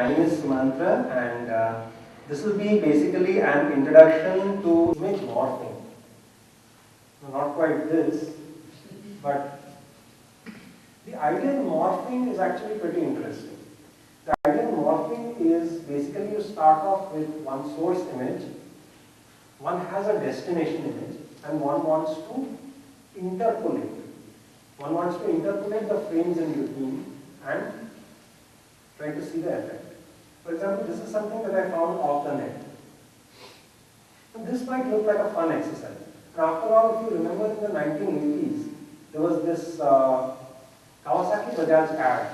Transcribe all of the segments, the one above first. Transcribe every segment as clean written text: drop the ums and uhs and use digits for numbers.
My name is Sumantra, and this will be basically an introduction to image morphing. Not quite this, but the idea in morphing is actually pretty interesting. The idea in morphing is basically you start off with one source image, one has a destination image, and one wants to interpolate. One wants to interpolate the frames in between and try to see the effect. For example, this is something that I found off the net. And this might look like a fun exercise. And after all, if you remember in the 1980s, there was this Kawasaki Bajaj ad,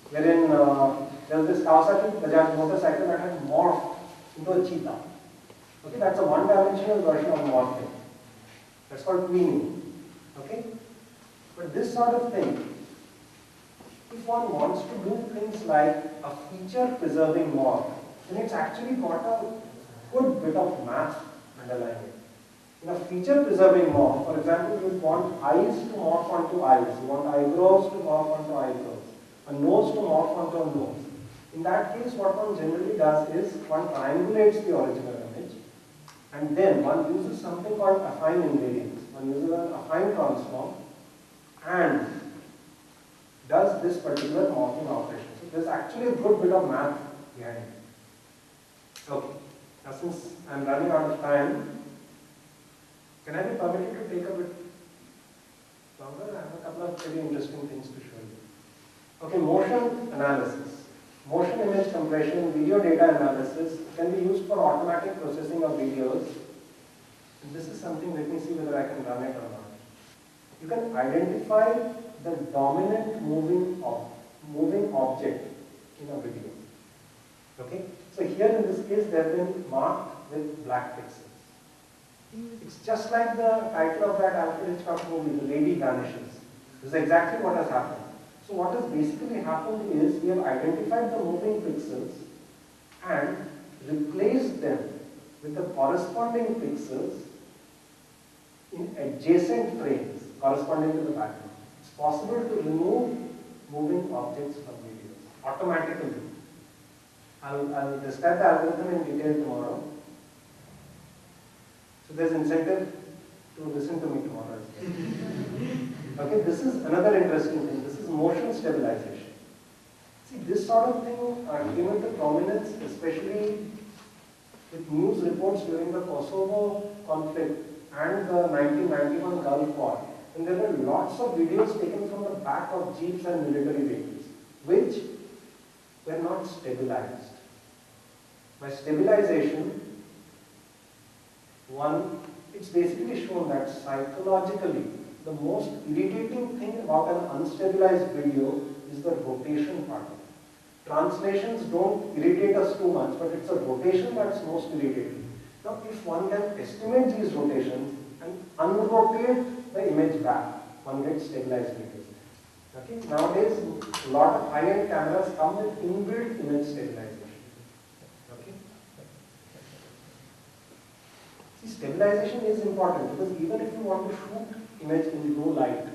wherein there was this Kawasaki Bajaj motorcycle that had morphed into a cheetah. Okay, that's a one-dimensional version of morphing. That's called tweening. Okay? But this sort of thing, if one wants to do things like a feature-preserving morph, then it's actually got a good bit of math underlying it. In a feature-preserving morph, for example, you want eyes to morph onto eyes, you want eyebrows to morph onto eyebrows, a nose to morph onto a nose. In that case, what one generally does is one triangulates the original image, and then one uses something called affine invariance. One uses an affine transform and does this particular morphing operation. So there's actually a good bit of math behind it. Okay. Now since I'm running out of time, can I be permitted to take a bit longer? I have a couple of very interesting things to show you. Okay, motion analysis. Motion image compression, video data analysis can be used for automatic processing of videos. And this is something, let me see whether I can run it or not. You can identify the dominant moving object in a video. Okay? So here in this case they have been marked with black pixels. It's just like the title of that Alfred Hitchcock movie, The Lady Vanishes. This is exactly what has happened. So what has basically happened is we have identified the moving pixels and replaced them with the corresponding pixels in adjacent frames corresponding to the background. It's possible to remove moving objects from videos automatically. I'll describe the algorithm in detail tomorrow. So there's incentive to listen to me tomorrow as well. Okay, this is another interesting thing. This is motion stabilization. See, this sort of thing came into prominence, especially with news reports during the Kosovo conflict and the 1991 Gulf War. And there were lots of videos taken from the back of jeeps and military vehicles, which were not stabilized. By stabilization, it's basically shown that psychologically, the most irritating thing about an unstabilized video is the rotation part of it. Translations don't irritate us too much, but it's a rotation that's most irritating. Now, if one can estimate these rotations and unrotate the image back, one gets stabilized videos. Okay? Nowadays, a lot of high-end cameras come with inbuilt image stabilization. Okay? See, stabilization is important because even if you want to shoot image in low light,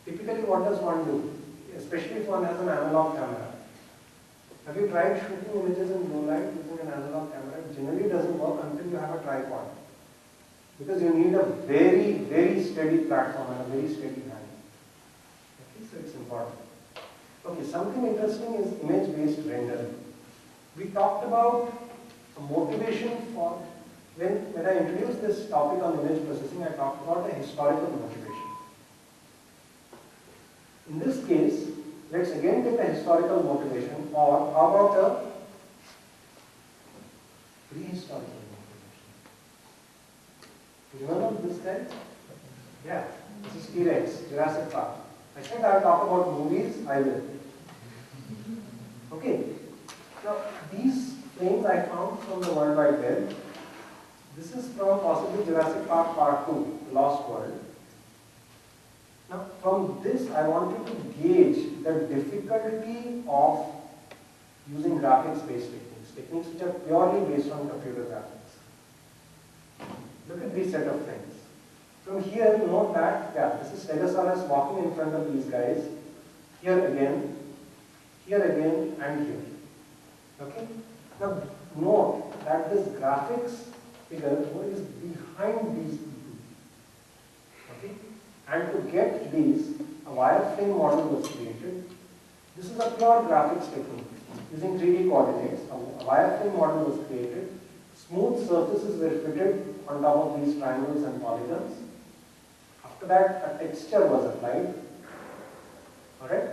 typically what does one do? Especially if one has an analog camera. Have you tried shooting images in low light using an analog camera? It generally doesn't work until you have a tripod. Because you need a very, very steady platform and a very steady hand. Okay, so it's important. Okay, something interesting is image-based rendering. We talked about a motivation for, when I introduced this topic on image processing, I talked about a historical motivation. In this case, let's again take a historical motivation, or how about a prehistorical motivation? You remember this guy? Yeah, this is T-Rex, Jurassic Park. I said I'll talk about movies, I will. Okay, now these frames I found from the World Wide Web. This is from possibly Jurassic Park Part 2, The Lost World. Now from this I wanted to gauge the difficulty of using graphics-based techniques which are purely based on computer graphics. Look at these set of frames. From here, note that, this is Stegosaurus walking in front of these guys. Here again, here again, and here. Okay? Now note that this graphics figure is behind these people. Okay? And to get these, a wireframe model was created. This is a pure graphics technique using 3D coordinates. A wireframe model was created. Smooth surfaces were fitted on top of these triangles and polygons. After that, a texture was applied. Alright?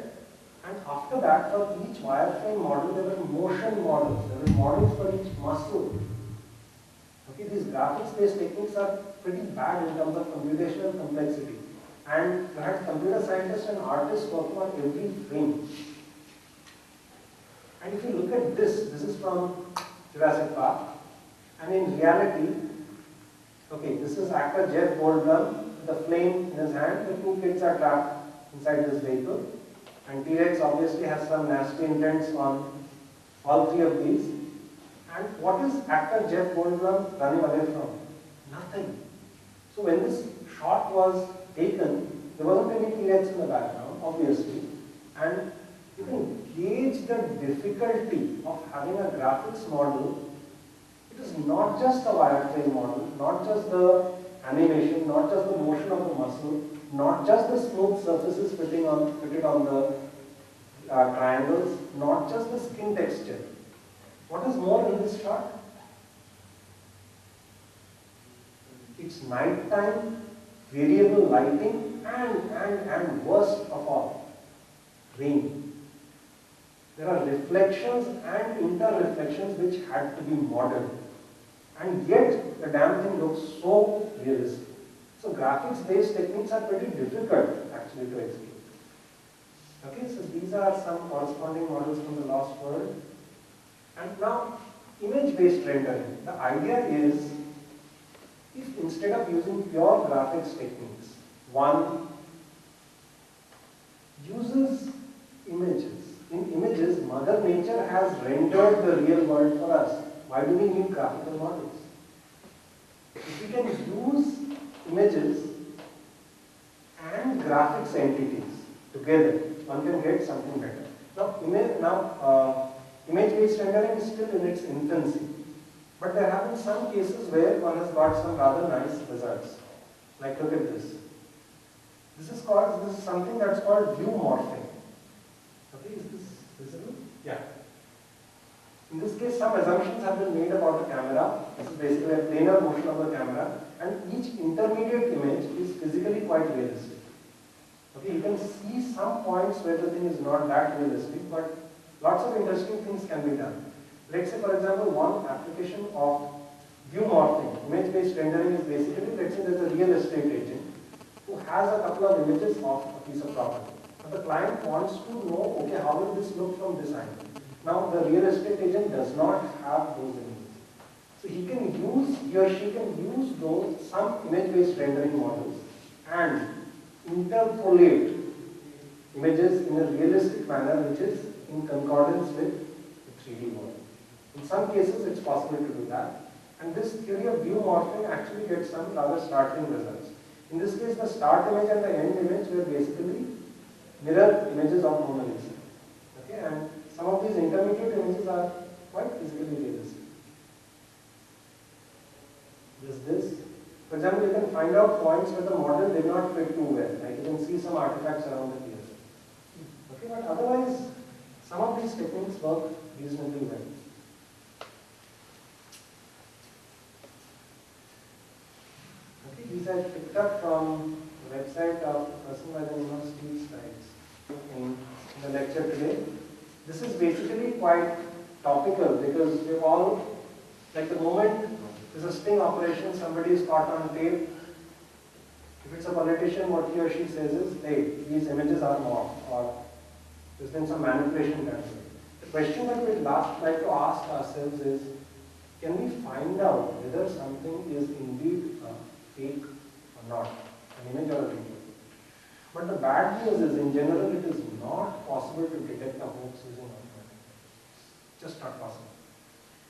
And after that, for each wireframe model, there were motion models. There were models for each muscle. Okay, these graphics-based techniques are pretty bad in terms of computational complexity. And you had computer scientists and artists working on every frame. And if you look at this is from Jurassic Park. And in reality, okay, this is actor Jeff Goldblum with a flame in his hand. The two kids are trapped inside this vehicle. And T-Rex obviously has some nasty intents on all three of these. And what is actor Jeff Goldblum running away from? Nothing. So when this shot was taken, there wasn't any T-Rex in the background, obviously. And you can gauge the difficulty of having a graphics model. It is not just the wireframe model, not just the animation, not just the motion of the muscle, not just the smooth surfaces fitted on the triangles, not just the skin texture. What is more in this shot? It's nighttime, variable lighting, and worst of all, rain. There are reflections and inter-reflections which had to be modeled. And yet, the damn thing looks so realistic. So graphics-based techniques are pretty difficult actually to execute. Okay, so these are some corresponding models from the lost world. And now, image-based rendering. The idea is, if instead of using pure graphics techniques, one uses images. In images, Mother Nature has rendered the real world for us. Why do we need graphical models? If we can use images and graphics entities together, one can get something better. Now, image-based rendering is still in its infancy, but there have been some cases where one has got some rather nice results. Like, look at this. This is something that's called view morphing. Okay, is this visible? Yeah. In this case, some assumptions have been made about the camera. This is basically a planar motion of the camera, and each intermediate image is physically quite realistic. Okay, you can see some points where the thing is not that realistic, but lots of interesting things can be done. Let's say, for example, one application of view morphing, image-based rendering is basically, let's say there's a real estate agent who has a couple of images of a piece of property. But the client wants to know, okay, how will this look from this angle? Now, the real estate agent does not have those images. So he or she can use some image-based rendering models and interpolate images in a realistic manner which is in concordance with the 3D world. In some cases, it's possible to do that. And this theory of view morphing actually gets some rather startling results. In this case, the start image and the end image were basically mirror images of Mona Lisa. Okay, and some of these intermediate images are quite physically realistic. This. For example, you can find out points where the model did not fit too well. Like you can see some artifacts around the ears. Okay, but otherwise, some of these techniques work reasonably well. Okay, these I picked up from the website of a person by the name of Steve Stiles in the lecture today. This is basically quite topical because we all, like the moment there's a sting operation, somebody is caught on tape. If it's a politician, what he or she says is, hey, these images are morphed, or there's been some manipulation done. The question that we'd like to ask ourselves is, can we find out whether something is indeed fake or not, an image or a video? But the bad news is, in general, it is not possible to detect a hoax using automatic. It's just not possible.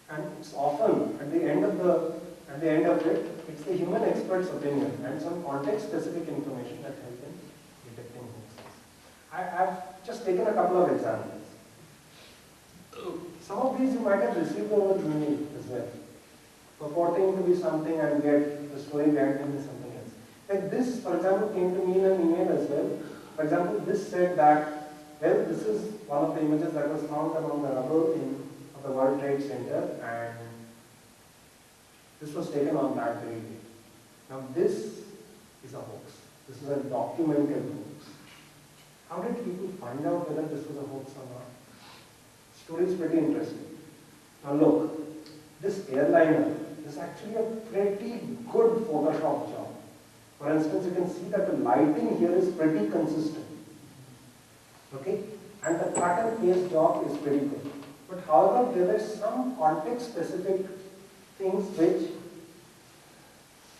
And it's often, at the end of it, it's the human expert's opinion and some context-specific information that help in detecting hoaxes. I've just taken a couple of examples. some of these you might have received over email as well, purporting to be something and yet the story behind them is something else. Like this, for example, came to me in an email as well. For example, this said that, well, this is one of the images that was found among the rubble of the World Trade Center, and this was taken on that very day. Now this is a hoax. This is a documented hoax. How did people find out whether this was a hoax or not? Story is pretty interesting. Now look, this airliner is actually a pretty good Photoshop job. For instance, you can see that the lighting here is pretty consistent. Okay? And the cut and paste job is pretty good. But however, there are some context-specific things which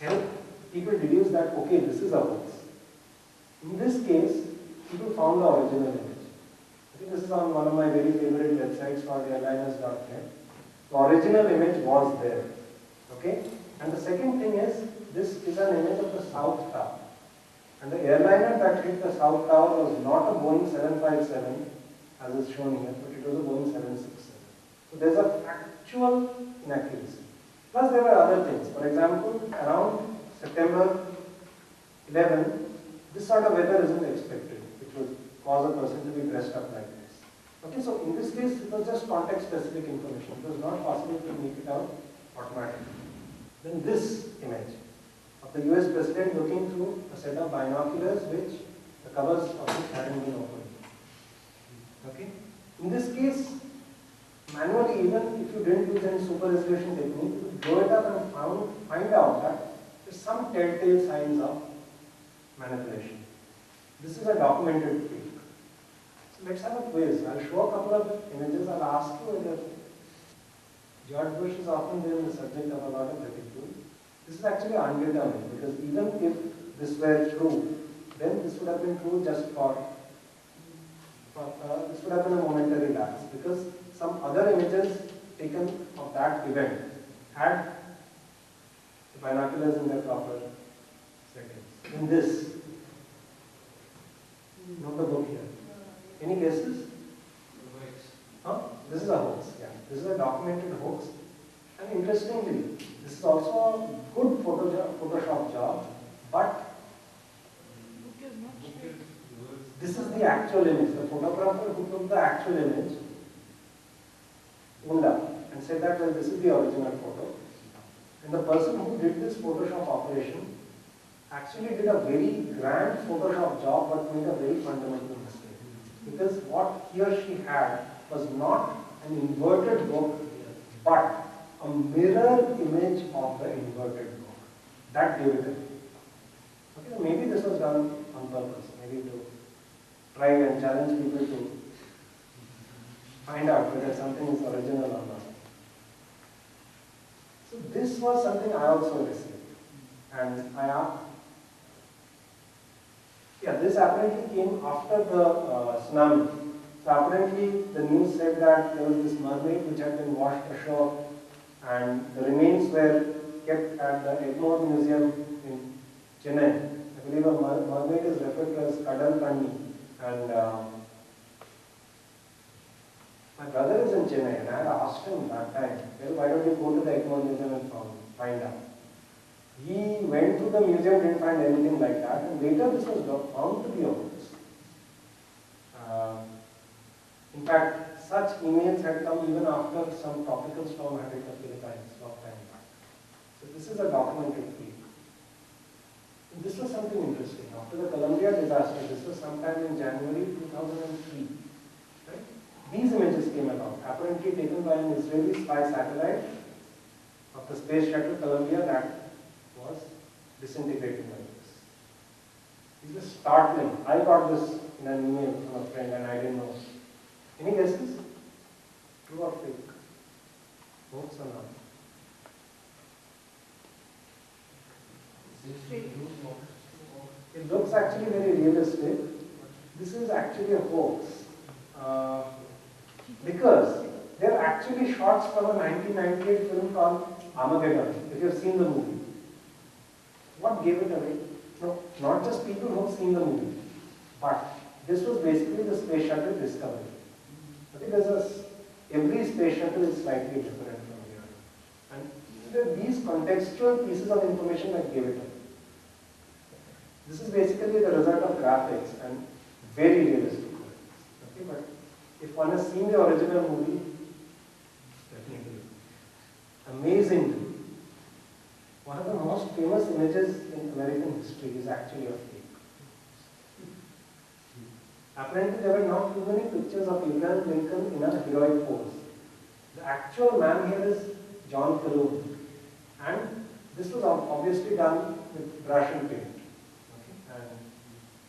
help people deduce that, okay, this is a hoax. In this case, people found the original image. I think this is on one of my very favorite websites called airliners.net. The original image was there. Okay? And the second thing is, this is an image of the South Tower. And the airliner that hit the South Tower was not a Boeing 757, as is shown here, but it was a Boeing 767. So there's a factual inaccuracy. Plus there are other things. For example, around September 11, this sort of weather isn't expected, which would cause a person to be dressed up like this. Okay, so in this case, it was just context-specific information. It was not possible to make it out automatically. Then this image of the US President looking through a set of binoculars which the covers of which hadn't been opened. Okay? In this case, manually, even if you didn't use any super resolution technique, you could blow it up and find out that there's some telltale signs of manipulation. This is a documented fake. So let's have a quiz. I'll show a couple of images. I'll ask you whether George Bush is often been the subject of a lot of ridicule. This is actually undetermined, because even if this were true, then this would have been true just this would have been a momentary lapse, because some other images taken of that event had the binoculars in their proper settings. In this, not the book here. Any guesses? Huh? This is a hoax. Yeah, this is a documented hoax. And interestingly, this is also a good Photoshop job, but this is the actual image. The photographer who took the actual image owned up and said that, well, this is the original photo. And the person who did this Photoshop operation actually did a very grand Photoshop job, but made a very fundamental mistake. Because what he or she had was not an inverted book, but a mirror image of the inverted book. That gave it away. Okay, maybe this was done on purpose, maybe to try and challenge people to find out whether something is original or not. So this was something I also received. And I asked, this apparently came after the tsunami. So apparently the news said that there was this mermaid which had been washed ashore, and the remains were kept at the Egmont Museum in Chennai. I believe a mermaid is referred to as Kadal Kanni. And my brother is in Chennai, and I had asked him that time, well, why don't you go to the Egmont Museum and find out? He went to the museum, didn't find anything like that, and later this was found to be a hoax. In fact, such emails had come even after some tropical storm had hit the Philippines long time back. So this is a documented fake. This was something interesting. After the Columbia disaster, this was sometime in January 2003. Right? These images came along, apparently taken by an Israeli spy satellite of the space shuttle Columbia that was disintegrating like this. These were startling. I got this in an email from a friend and I didn't know. Any guesses? True or fake? Hoax or not? It looks actually very realistic. This is actually a hoax. Because they are actually shots from a 1998 film called Armageddon, if you have seen the movie. What gave it away? No, not just people who have seen the movie, but this was basically the space shuttle Discovery. Okay, there's a every space shuttle is slightly different from the other. And these contextual pieces of information that gave it up. This is basically the result of graphics and very realistic graphics. Okay, but if one has seen the original movie, definitely amazing. One of the most famous images in American history is actually a fake. Apparently, there were not too many pictures of Abraham Lincoln in a heroic pose. The actual man here is John Calhoun, and this was obviously done with brush and paint. Okay? And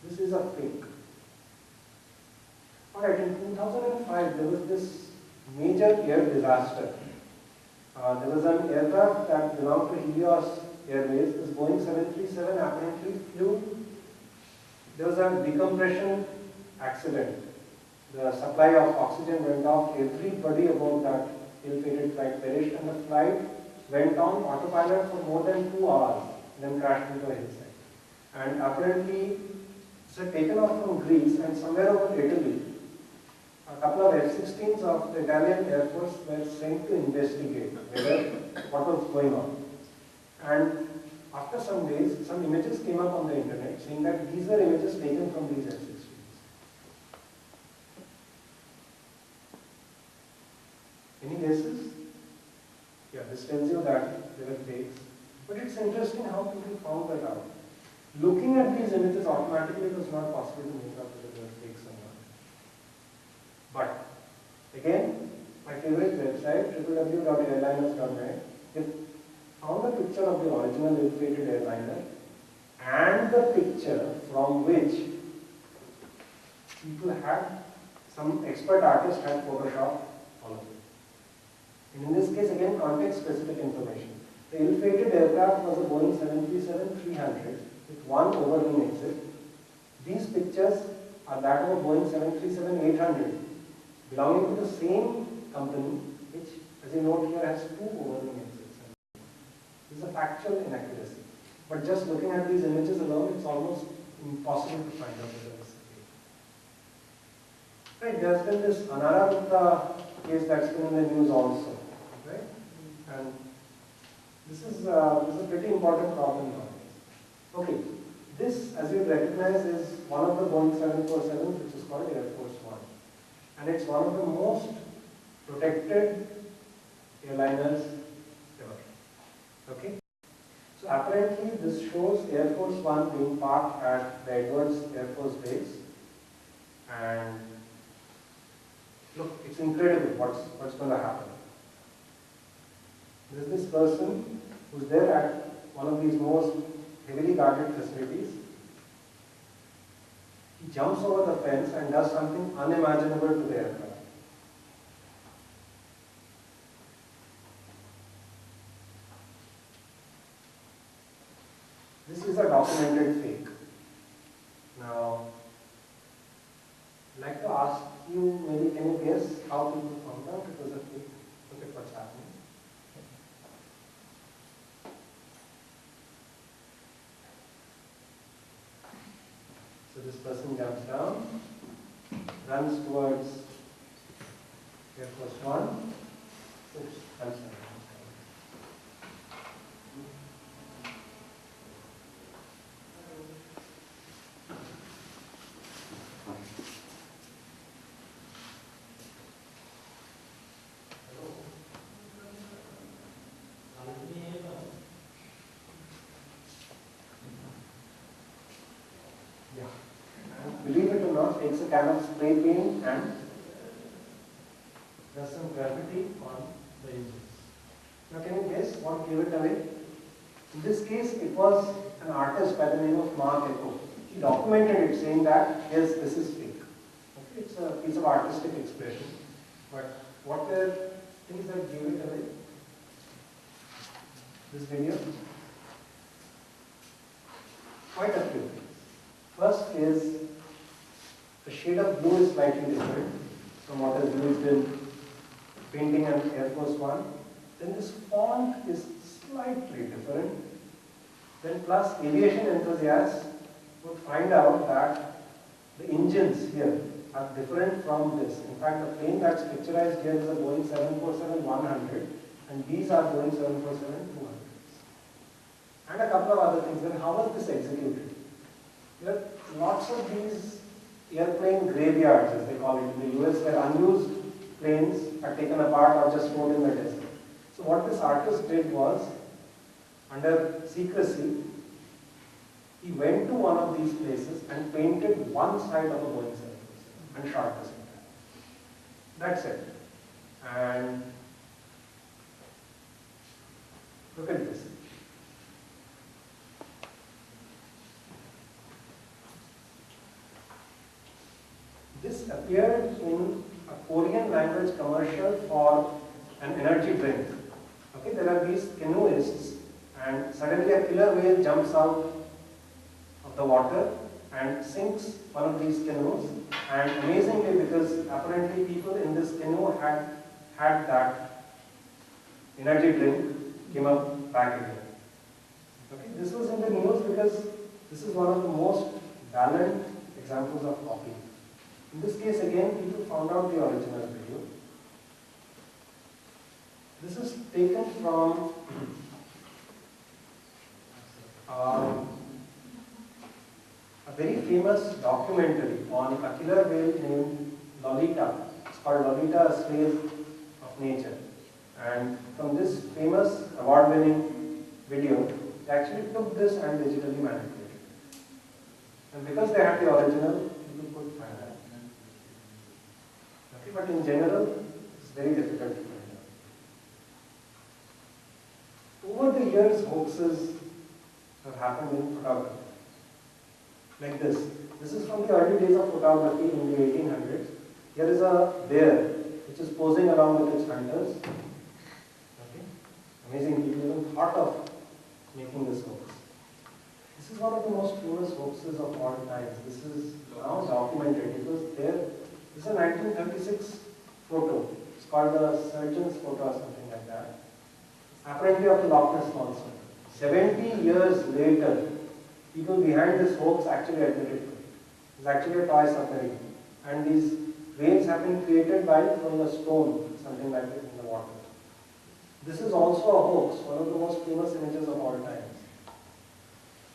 this is a fake. Alright, in 2005, there was this major air disaster. There was an aircraft that belonged to Helios Airways. This Boeing 737 apparently flew. There was a decompression accident. The supply of oxygen went off. Everybody aboard that ill-fated flight perished, and the flight went on autopilot for more than 2 hours, then crashed into a hillside. And apparently, it was taken off from Greece, and somewhere over Italy, a couple of F-16s of the Italian Air Force were sent to investigate what was going on. And after some days, some images came up on the internet saying that these were images taken from these F-16s. Any guesses? Yeah, this tells you that they were fakes. But it's interesting how people found that out. Looking at these images automatically, it was not possible to make out whether they were fakes or not. But again, my favorite website, www.airliners.net, it found a picture of the original ill-fated airliner and the picture from which people had, some expert artist had photoshopped all of it. And in this case, again, context-specific information. The ill-fated aircraft was a Boeing 737-300 with one overwing exit. These pictures are that of a Boeing 737-800 belonging to the same company, which, as you note here, has 2 overwing exits. This is a factual inaccuracy. But just looking at these images alone, it's almost impossible to find out whether it's fake. Right, there's been this Anara case that's been in the news also, right? And this is a pretty important problem nowadays. Okay, this, as you recognize, is one of the Boeing 747s, which is called Air Force One. And it's one of the most protected airliners ever. Okay? So apparently this shows Air Force One being parked at the Edwards Air Force Base. And look, it's incredible what's going to happen. There's this person who's there at one of these most heavily guarded facilities. He jumps over the fence and does something unimaginable to the aircraft. This is a documented fake. Now, I'd like to ask you, maybe can you guess how people found out it was a fake? Look at what's happening. So this person jumps down, runs towards Air Force One. Oops, I'm sorry. Believe it or not, takes a can of spray paint and does some graffiti on the engines. Now can you guess what gave it away? In this case, it was an artist by the name of Mark Echo. He documented it saying that, yes, this is fake. Okay, it's a piece of artistic expression. But what were things that gave it away? This video? Quite a few things. First is the shade of blue is slightly different from what is used in painting an Air Force One. Then this font is slightly different. Then plus aviation enthusiasts would find out that the engines here are different from this. In fact, the plane that's picturized here is a Boeing 747-100, and these are Boeing 747-200. And a couple of other things. Then how was this executed? There are lots of these airplane graveyards, as they call it in the US, where unused planes are taken apart or just stored in the desert. So what this artist did was, under secrecy, he went to one of these places and painted one side of a Boeing 747 and shot this entire. That's it. And look at this. This appeared in a Korean language commercial for an energy drink. Okay, there are these canoeists, and suddenly a killer whale jumps out of the water and sinks one of these canoes. And amazingly, because apparently people in this canoe had that energy drink, came up back again. Okay, this was in the news because this is one of the most valiant examples of copying. In this case, again, people found out the original video. This is taken from a very famous documentary on a killer whale named Lolita. It's called Lolita, a Slave of Nature. And from this famous award-winning video, they actually took this and digitally manipulated it. And because they had the original, people could find that. Okay, but in general, it's very difficult to find out. Over the years, hoaxes have happened in photography. Like this. This is from the early days of photography in the 1800s. Here is a bear which is posing along with its hunters. Okay. Amazing, people even thought of making this hoax. This is one of the most famous hoaxes of all times. This is now documented. It was there. This is a 1936 photo. It's called the surgeon's photo or something like that. Apparently of the Loch Ness Monster. 70 years later, people behind this hoax actually admitted to it. It's actually a toy submarine. And these waves have been created by throwing a stone, something like that, in the water. This is also a hoax, one of the most famous images of all times.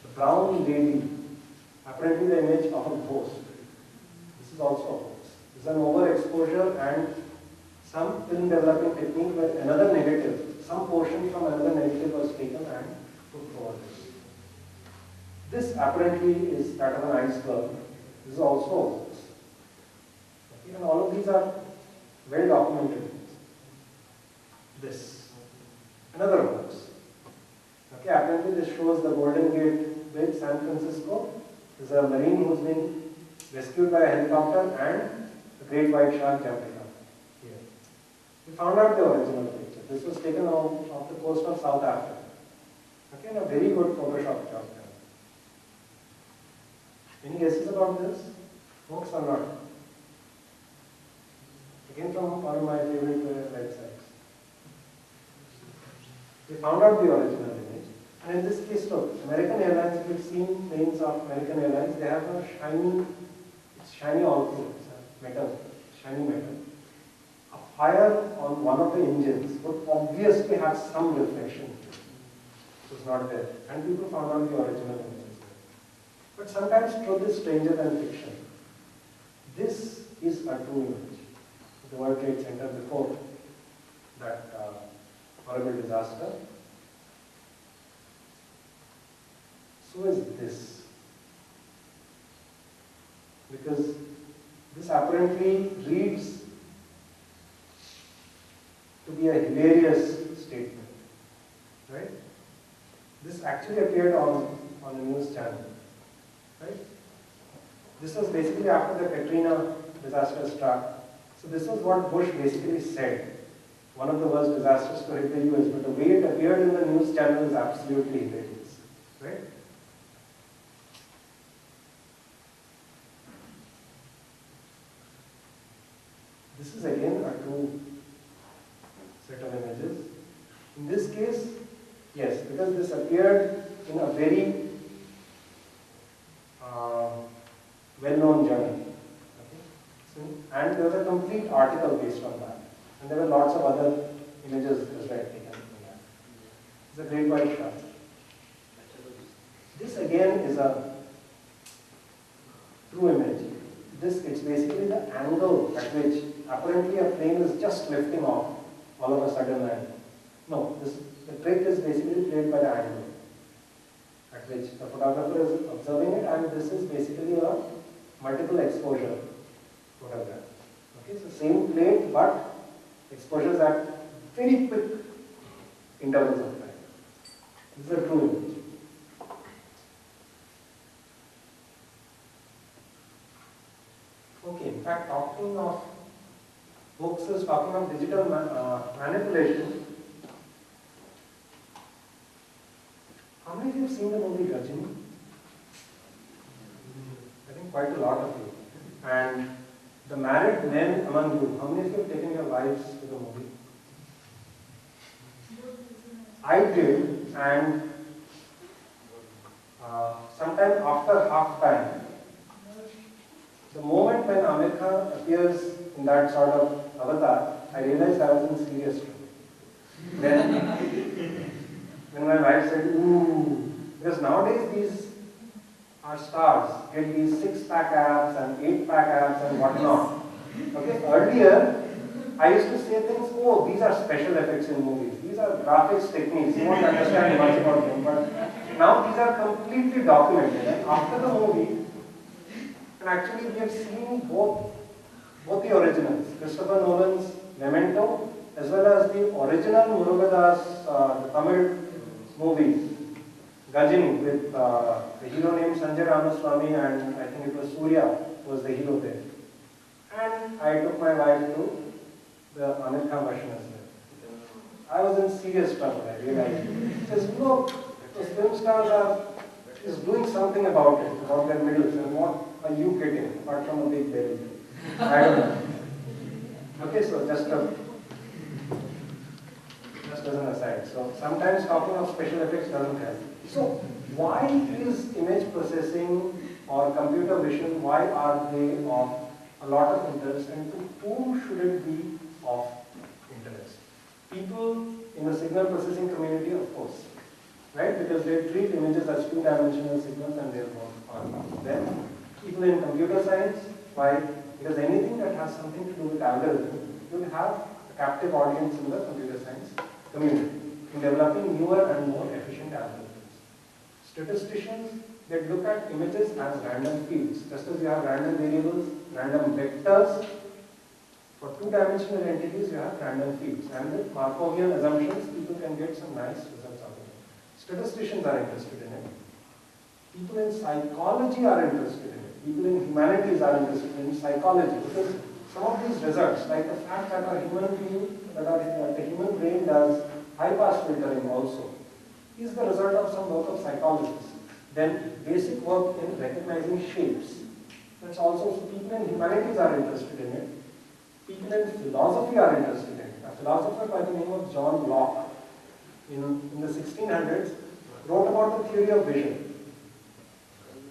The brown lady, apparently the image of a ghost. This is also a hoax. This is an overexposure and some film developing technique where another negative, some portion from another negative was taken and put over this. This apparently is that of an iceberg. This is also a hoax. Okay, and all of these are well documented. This, another hoax. Okay, apparently this shows the Golden Gate Bridge, San Francisco. There's a marine who's been rescued by a helicopter and a great white shark jumping up here. We found out the original picture. This was taken off the coast of South Africa. Okay, and a very good Photoshop job done. Any guesses about this? Hoax or not? Again from one of my favorite websites. We found out the original image. And in this case, look, American Airlines, if you've seen planes of American Airlines, they have a shiny, it's shiny also, it's a metal, shiny metal. A fire on one of the engines would obviously have some reflection. It was not there. And people found out the original image. But sometimes truth is stranger than fiction. This is a true image. The World Trade Center before that horrible disaster. So is this. Because this apparently reads to be a hilarious statement. Right? This actually appeared on a news channel. Right? This was basically after the Katrina disaster struck. So this was what Bush basically said. One of the worst disasters to hit the US, but the way it appeared in the news channel is absolutely hilarious. Right? This is again a true set of images. In this case, yes, because this appeared in a very well-known journal. Okay? So And there was a complete article based on that. And there were lots of other images as well taken from that. It's a great white shark. This again is a true image. It's basically the angle at which apparently a plane is just lifting off all of a sudden. And no, the trick is basically played by the angle at which the photographer is observing it, and this is basically a multiple exposure photograph. Okay, so same plate but exposures at very quick intervals of time. This is a true image. Okay, in fact, talking of hoaxes, talking of digital manipulation, how many of you have seen the movie Gajini? I think quite a lot of you. And the married men among you, how many of you have taken your wives to the movie? I did, and sometime after half time, the moment when Amir Khan appears in that sort of avatar, I realized I was in serious trouble. Then, when my wife said, ooh, because nowadays these are stars, get these 6-pack abs and 8-pack abs and whatnot. Okay, earlier, I used to say things, oh, these are special effects in movies, these are graphics techniques, you won't understand much about them, but now these are completely documented. And after the movie, and actually we have seen both the originals, Christopher Nolan's Memento, as well as the original Murugadas, the Tamil movie, Gajini, with a hero named Sanjay Ramaswamy, and I think it was Surya was the hero there. And I took my wife to the Anil version as well. I was in serious trouble, I realized. He says, look, those film stars is doing something about it, about their middles, and what are you getting, apart from a big belly? I don't know. Okay, so just as an aside. So sometimes talking of special effects doesn't help. So why is image processing or computer vision, why are they of a lot of interest, and to whom should it be of interest? People in the signal processing community, of course, right? Because they treat images as two-dimensional signals and they work on them. People in computer science, why? Because anything that has something to do with algorithm, you'll have a captive audience in the computer science community in developing newer and more efficient algorithms. Statisticians, they look at images as random fields. Just as you have random variables, random vectors, for two-dimensional entities you have random fields. And with Markovian assumptions, people can get some nice results out of it. Statisticians are interested in it. People in psychology are interested in it. People in humanities are interested in psychology, because some of these results, like the fact that the human brain does high-pass filtering also, is the result of some work of psychologists. Then basic work in recognizing shapes. That's also, so people in humanities are interested in it. People in philosophy are interested in it. A philosopher by the name of John Locke in the 1600s wrote about the theory of vision.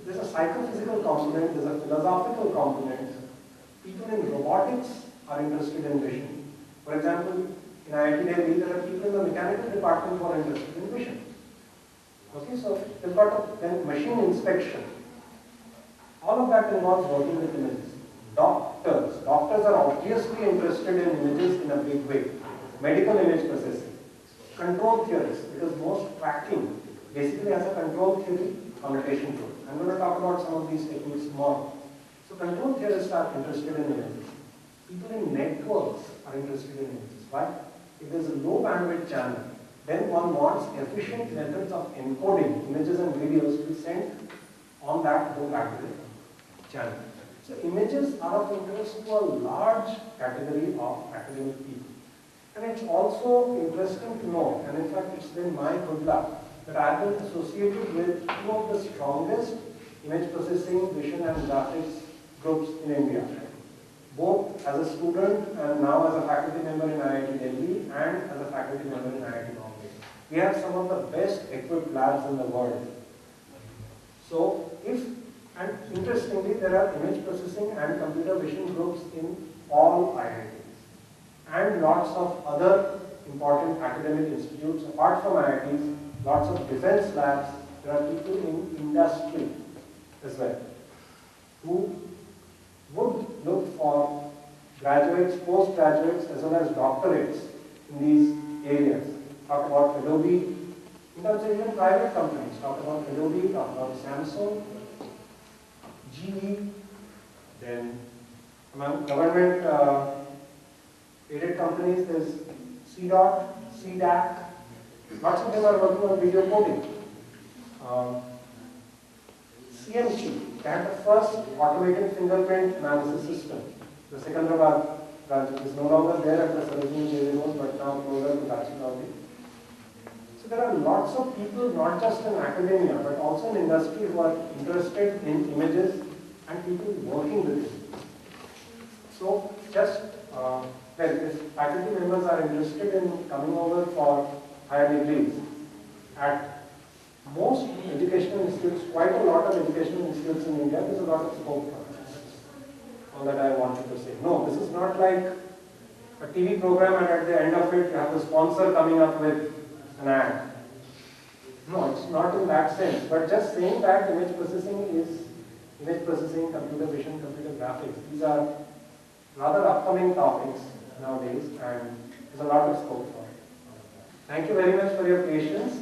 There's a psychophysical component, there's a philosophical component. People in robotics are interested in vision. For example, in IIT Delhi, there are people in the mechanical department who are interested in vision. Okay, so they've got then machine inspection. All of that involves working with images. Doctors are obviously interested in images in a big way. Medical image processing. Control theorists, because most tracking basically has a control theory connotation to it. I'm going to talk about some of these techniques tomorrow. So control theorists are interested in images. People in networks are interested in images. Why? If there's a low bandwidth channel, then one wants efficient methods of encoding images and videos to be sent on that low bandwidth channel. So images are of interest to a large category of academic people. And it's also interesting to know, and in fact it's been my good luck, that I've been associated with two of the strongest image processing, vision and graphics groups in India. Both as a student and now as a faculty member in IIT Delhi and as a faculty member in IIT Bombay. We have some of the best equipped labs in the world. So and interestingly, there are image processing and computer vision groups in all IITs and lots of other important academic institutes apart from IITs, lots of defense labs. There are people in industry as well who would look for graduates, postgraduates as well as doctorates in these areas. Talk about Adobe, in terms of even private companies, talk about Adobe, talk about Samsung, GE, then among government aided companies there's CDOT, CDAC, lots of them are working on video coding. CMC, they had the first automated fingerprint analysis system. The Secunderabad branch is no longer there at the Sarojini Devi Road, but now closer to Gachinaudi. So there are lots of people, not just in academia, but also in industry who are interested in images and people working with it. So just, if faculty members are interested in coming over for higher degrees, at most educational institutes, quite a lot of educational institutes in India, there's a lot of scope for this. All that I wanted to say. No, this is not like a TV program and at the end of it you have the sponsor coming up with an ad. No, it's not in that sense. But just saying that image processing, computer vision, computer graphics, these are rather upcoming topics nowadays and there's a lot of scope for it. Thank you very much for your patience.